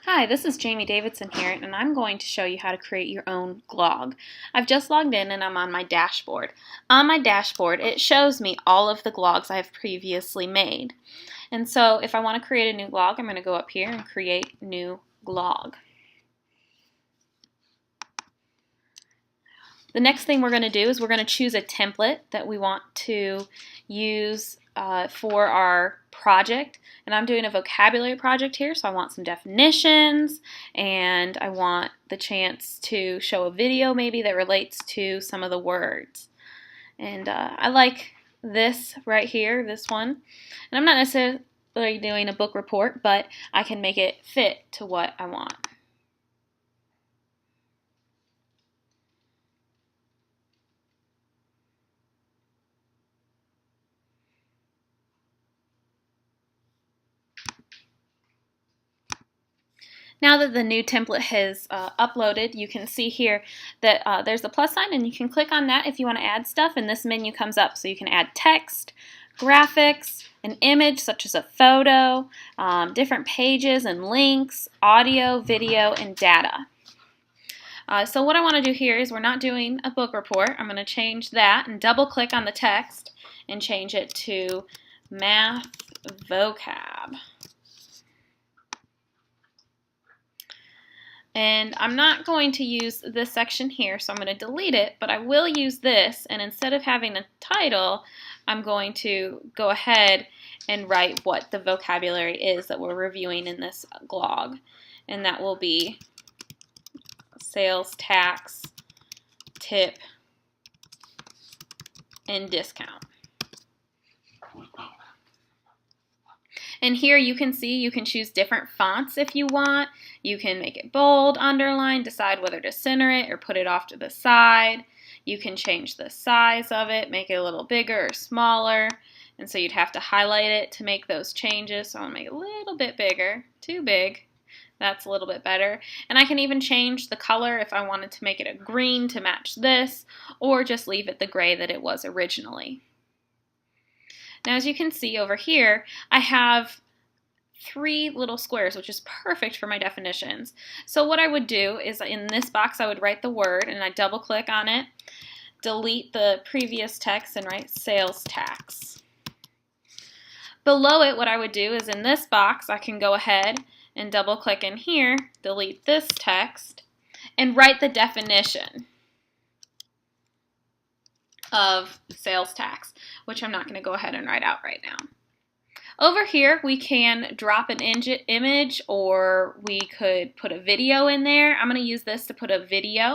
Hi, this is Jamie Davidson here, and I'm going to show you how to create your own Glog. I've just logged in and I'm on my dashboard. On my dashboard, it shows me all of the Glogs I've previously made. And so if I want to create a new Glog, I'm going to go up here and create new Glog. The next thing we're going to do is we're going to choose a template that we want to use for our project. And I'm doing a vocabulary project here, so I want some definitions and I want the chance to show a video maybe that relates to some of the words. And I like this right here, this one. And I'm not necessarily doing a book report, but I can make it fit to what I want. Now that the new template has uploaded, you can see here that there's a plus sign, and you can click on that if you want to add stuff, and this menu comes up. So you can add text, graphics, an image such as a photo, different pages and links, audio, video, and data. So what I want to do here is we're not doing a book report. I'm going to change that and double click on the text and change it to math vocab. And I'm not going to use this section here, so I'm going to delete it, but I will use this, and instead of having a title, I'm going to go ahead and write what the vocabulary is that we're reviewing in this Glog, and that will be sales tax, tip, and discount. And here you can see you can choose different fonts if you want. You can make it bold, underline, decide whether to center it or put it off to the side. You can change the size of it, make it a little bigger or smaller. And so you'd have to highlight it to make those changes. So I'm going to make it a little bit bigger. Too big. That's a little bit better. And I can even change the color if I wanted to make it a green to match this, or just leave it the gray that it was originally. Now, as you can see over here, I have 3 little squares, which is perfect for my definitions. So what I would do is in this box, I would write the word, and I double click on it, delete the previous text, and write sales tax. Below it, what I would do is in this box, I can go ahead and double click in here, delete this text, and write the definition of sales tax, which I'm not going to go ahead and write out right now. Over here, we can drop an image, or we could put a video in there. I'm going to use this to put a video,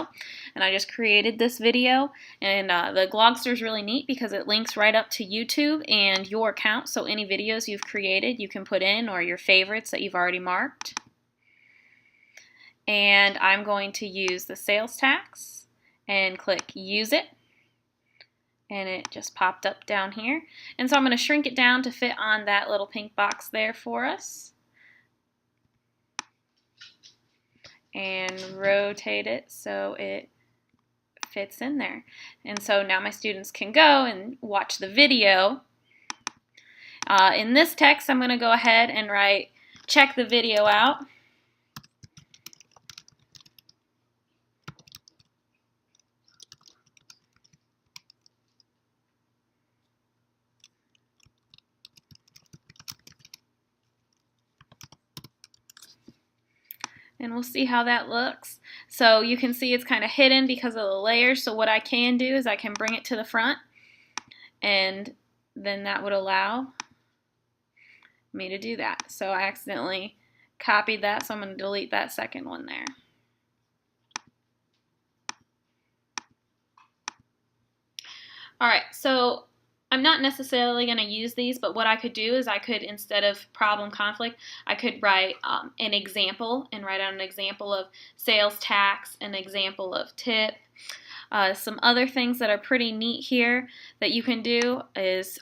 and I just created this video. And the Glogster is really neat because it links right up to YouTube and your account, so any videos you've created you can put in, or your favorites that you've already marked. And I'm going to use the sales tax and click Use It. And it just popped up down here. And so I'm going to shrink it down to fit on that little pink box there for us. And rotate it so it fits in there. And so now my students can go and watch the video. In this text, I'm going to go ahead and write, check the video out. And we'll see how that looks. So you can see it's kind of hidden because of the layers. So what I can do is I can bring it to the front, and then that would allow me to do that. So I accidentally copied that, so I'm going to delete that second one there. Alright, so I'm not necessarily going to use these, but what I could do is I could, instead of problem conflict, I could write an example and write out an example of sales tax, an example of tip. Some other things that are pretty neat here that you can do is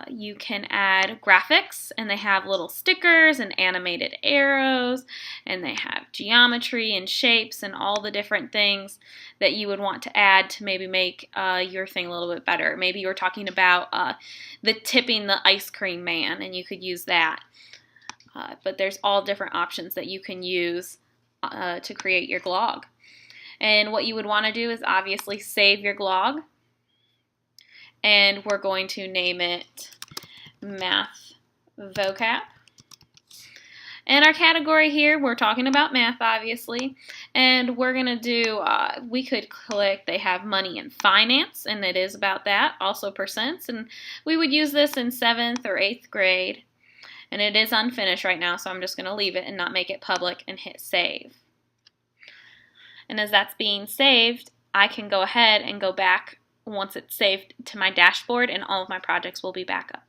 you can add graphics, and they have little stickers and animated arrows, and they have geometry and shapes and all the different things that you would want to add to maybe make your thing a little bit better. Maybe you were talking about the tipping the ice cream man, and you could use that. But there's all different options that you can use to create your glog. And what you would want to do is obviously save your glog. And we're going to name it Math Vocab. And our category here, we're talking about math, obviously. And we're going to do, we could click, they have money and finance, and it is about that, also percents. And we would use this in 7th or 8th grade. And it is unfinished right now, so I'm just going to leave it and not make it public and hit save. And as that's being saved, I can go ahead and go back once it's saved to my dashboard, and all of my projects will be back up.